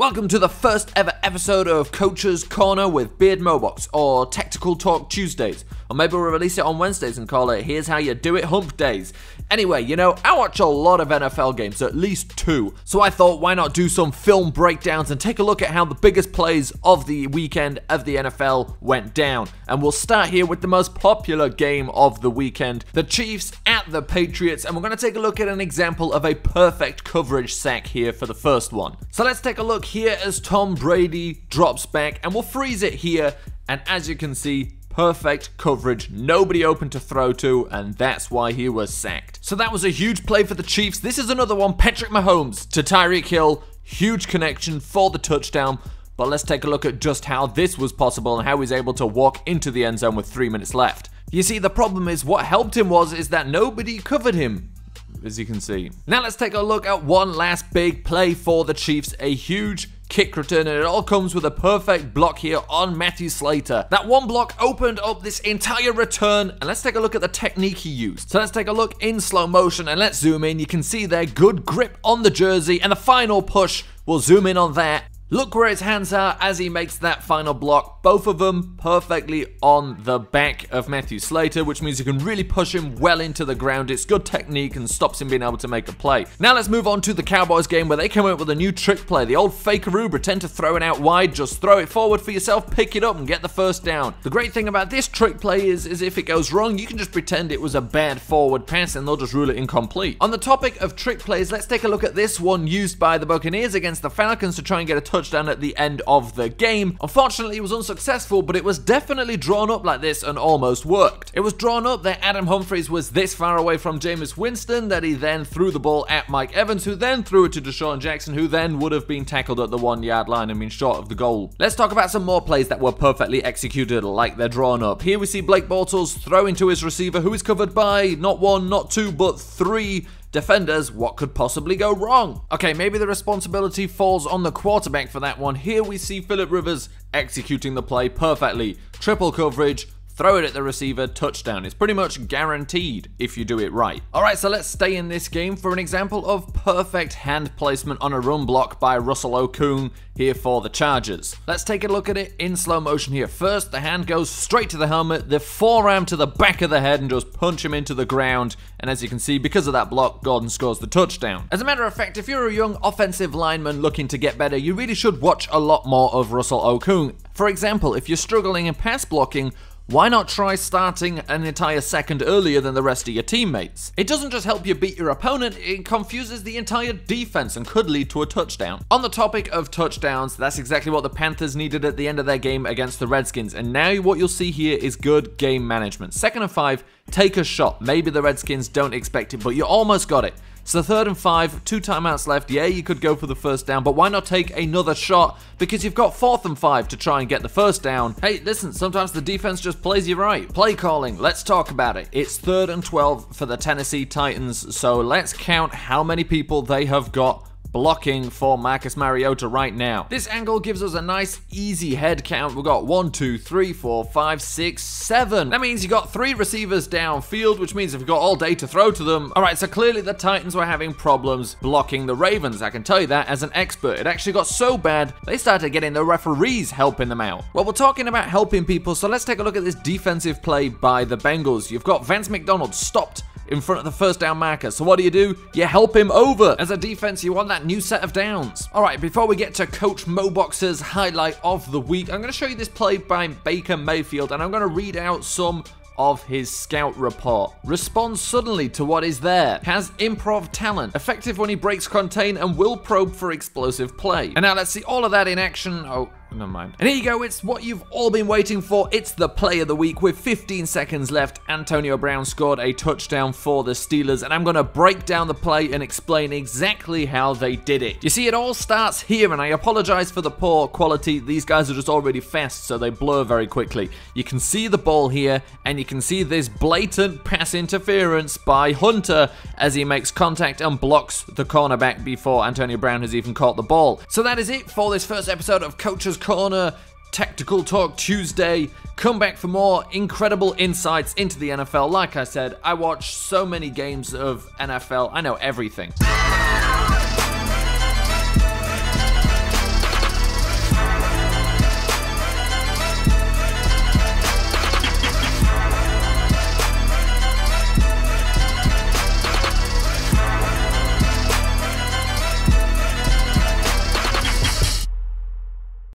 Welcome to the first ever episode of Coach's Corner with Beardmohbox, or Tactical Talk Tuesdays. Or maybe we'll release it on Wednesdays and call it Here's How You Do It Hump Days. Anyway, you know, I watch a lot of NFL games, at least 2. So I thought, why not do some film breakdowns and take a look at how the biggest plays of the weekend of the NFL went down. And we'll start here with the most popular game of the weekend, the Chiefs at the Patriots. And we're going to take a look at an example of a perfect coverage sack here for the first one. So let's take a look here as Tom Brady drops back, and we'll freeze it here. And as you can see, perfect coverage, nobody open to throw to, and that's why he was sacked. So that was a huge play for the Chiefs. This is another one, Patrick Mahomes to Tyreek Hill, huge connection for the touchdown. But let's take a look at just how this was possible and how he was able to walk into the end zone with 3 minutes left. You see, the problem is what helped him is that nobody covered him, as you can see. Now let's take a look at one last big play for the Chiefs, a huge kick return, and it all comes with a perfect block here on Matthew Slater. That one block opened up this entire return, and let's take a look at the technique he used. So let's take a look in slow motion, and let's zoom in. You can see there, good grip on the jersey, and the final push, we'll zoom in on that. Look where his hands are as he makes that final block. Both of them perfectly on the back of Matthew Slater, which means you can really push him well into the ground. It's good technique and stops him being able to make a play. Now let's move on to the Cowboys game, where they come up with a new trick play. The old fakeroo, pretend to throw it out wide, just throw it forward for yourself, pick it up and get the first down. The great thing about this trick play is if it goes wrong, you can just pretend it was a bad forward pass and they'll just rule it incomplete. On the topic of trick plays, let's take a look at this one used by the Buccaneers against the Falcons to try and get a touchdown at the end of the game. Unfortunately, it was unsuccessful, but it was definitely drawn up like this and almost worked. It was drawn up that Adam Humphries was this far away from Jameis Winston that he then threw the ball at Mike Evans, who then threw it to Deshaun Jackson, who then would have been tackled at the 1 yard line and been short of the goal. Let's talk about some more plays that were perfectly executed like they're drawn up. Here we see Blake Bortles throwing to his receiver, who is covered by not 1, not 2, but 3 defenders. What could possibly go wrong? Okay, maybe the responsibility falls on the quarterback for that one. Here we see Phillip Rivers executing the play perfectly. Triple coverage, throw it at the receiver, touchdown. It's pretty much guaranteed if you do it right. Alright, so let's stay in this game for an example of perfect hand placement on a run block by Russell Okung here for the Chargers. Let's take a look at it in slow motion here. First, the hand goes straight to the helmet, the forearm to the back of the head, and just punch him into the ground. And as you can see, because of that block, Gordon scores the touchdown. As a matter of fact, if you're a young offensive lineman looking to get better, you really should watch a lot more of Russell Okung. For example, if you're struggling in pass blocking, why not try starting an entire second earlier than the rest of your teammates? It doesn't just help you beat your opponent, it confuses the entire defense and could lead to a touchdown. On the topic of touchdowns, that's exactly what the Panthers needed at the end of their game against the Redskins. And now what you'll see here is good game management. 2nd and 5, take a shot. Maybe the Redskins don't expect it, but you almost got it. So 3rd and 5, 2 timeouts left. Yeah, you could go for the first down, but why not take another shot? Because you've got 4th and 5 to try and get the first down. Hey, listen, sometimes the defense just plays you right. Play calling, let's talk about it. It's 3rd and 12 for the Tennessee Titans, so let's count how many people they have got blocking for Marcus Mariota right now. This angle gives us a nice easy head count. We've got 1, 2, 3, 4, 5, 6, 7. That means you got 3 receivers downfield, which means you've got all day to throw to them. Alright, so clearly the Titans were having problems blocking the Ravens. I can tell you that as an expert. It actually got so bad, they started getting the referees helping them out. Well, we're talking about helping people, so let's take a look at this defensive play by the Bengals. You've got Vance McDonald stopped in front of the first down marker. So what do? You help him over. As a defense, you want that new set of downs. Alright, before we get to Coach Mohbox's highlight of the week, I'm going to show you this play by Baker Mayfield, and I'm going to read out some of his scout report. Responds suddenly to what is there. Has improv talent. Effective when he breaks contain and will probe for explosive play. And now let's see all of that in action. Oh, never mind. And here you go, it's what you've all been waiting for. It's the play of the week with 15 seconds left. Antonio Brown scored a touchdown for the Steelers, and I'm going to break down the play and explain exactly how they did it. You see, it all starts here, and I apologize for the poor quality. These guys are just already fast, so they blur very quickly. You can see the ball here, and you can see this blatant pass interference by Hunter as he makes contact and blocks the cornerback before Antonio Brown has even caught the ball. So that is it for this first episode of Coach's Corner, Tactical Talk Tuesday. Come back for more incredible insights into the NFL. Like I said, I watch so many games of NFL. I know everything.